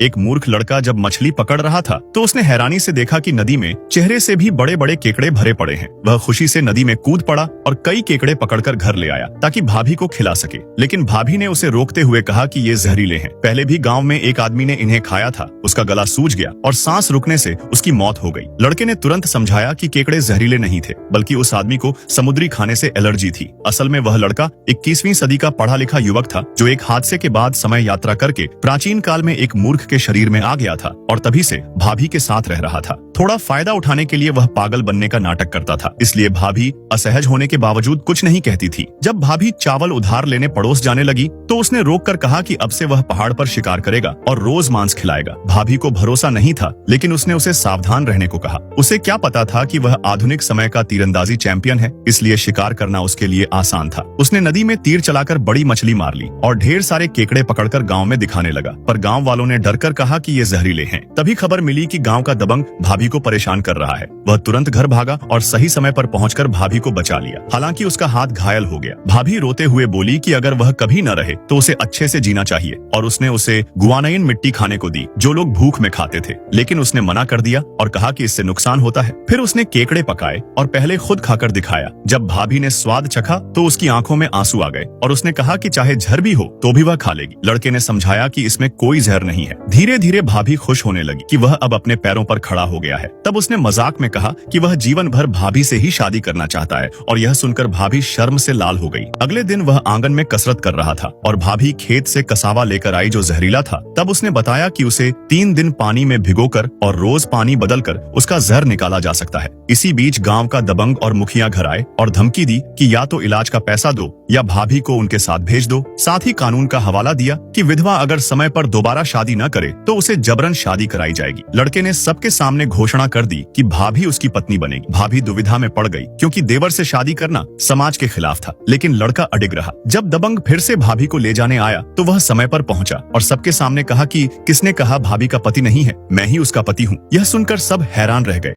एक मूर्ख लड़का जब मछली पकड़ रहा था तो उसने हैरानी से देखा कि नदी में चेहरे से भी बड़े बड़े केकड़े भरे पड़े हैं। वह खुशी से नदी में कूद पड़ा और कई केकड़े पकड़कर घर ले आया ताकि भाभी को खिला सके। लेकिन भाभी ने उसे रोकते हुए कहा कि ये जहरीले हैं। पहले भी गांव में एक आदमी ने इन्हें खाया था, उसका गला सूज गया और सांस रुकने से उसकी मौत हो गई। लड़के ने तुरंत समझाया कि केकड़े जहरीले नहीं थे, बल्कि उस आदमी को समुद्री खाने से एलर्जी थी। असल में वह लड़का 21वीं सदी का पढ़ा लिखा युवक था जो एक हादसे के बाद समय यात्रा करके प्राचीन काल में एक मूर्ख के शरीर में आ गया था और तभी से भाभी के साथ रह रहा था। थोड़ा फायदा उठाने के लिए वह पागल बनने का नाटक करता था, इसलिए भाभी असहज होने के बावजूद कुछ नहीं कहती थी। जब भाभी चावल उधार लेने पड़ोस जाने लगी तो उसने रोककर कहा कि अब से वह पहाड़ पर शिकार करेगा और रोज मांस खिलाएगा। भाभी को भरोसा नहीं था, लेकिन उसने उसे सावधान रहने को कहा। उसे क्या पता था कि वह आधुनिक समय का तीरंदाजी चैंपियन है, इसलिए शिकार करना उसके लिए आसान था। उसने नदी में तीर चलाकर बड़ी मछली मार ली और ढेर सारे केकड़े पकड़कर गांव में दिखाने लगा, पर गांव वालों ने डरकर कहा कि ये जहरीले हैं। तभी खबर मिली कि गांव का दबंग भाभी को परेशान कर रहा है। वह तुरंत घर भागा और सही समय पर पहुंचकर भाभी को बचा लिया। हालांकि उसका हाथ घायल हो गया। भाभी रोते हुए बोली कि अगर वह कभी न रहे तो उसे अच्छे से जीना चाहिए, और उसने उसे गुआनाइन मिट्टी खाने को दी जो लोग भूख में खाते थे। लेकिन उसने मना कर दिया और कहा कि इससे नुकसान होता है। फिर उसने केकड़े पकाए और पहले खुद खाकर दिखाया। जब भाभी ने स्वाद चखा तो उसकी आंखों में आंसू आ गए और उसने कहा कि चाहे जहर भी हो तो भी वह खा लेगी। लड़के ने समझाया कि इसमें कोई जहर नहीं है। धीरे धीरे भाभी खुश होने लगी कि वह अब अपने पैरों पर खड़ा हो गया है। तब उसने मजाक में कहा कि वह जीवन भर भाभी से ही शादी करना चाहता है, और यह सुनकर भाभी शर्म से लाल हो गई। अगले दिन वह आंगन में कसरत कर रहा था और भाभी खेत से कसावा लेकर आई जो जहरीला था। तब उसने बताया कि उसे 3 दिन पानी में भिगोकर और रोज पानी बदलकर उसका जहर निकाला जा सकता है। इसी बीच गांव का दबंग और मुखिया घर आए और धमकी दी कि या तो इलाज का पैसा दो या भाभी को उनके साथ भेज दो। साथ ही कानून का हवाला दिया कि विधवा अगर समय पर दोबारा शादी न करे तो उसे जबरन शादी कराई जाएगी। लड़के ने सबके सामने घोषणा कर दी कि भाभी उसकी पत्नी बनेगी। भाभी दुविधा में पड़ गई क्योंकि देवर से शादी करना समाज के खिलाफ था, लेकिन लड़का अडिग रहा। जब दबंग फिर से भाभी को ले जाने आया तो वह समय पर पहुंचा और सबके सामने कहा कि किसने कहा भाभी का पति नहीं है, मैं ही उसका पति हूँ। यह सुनकर सब हैरान रह गए।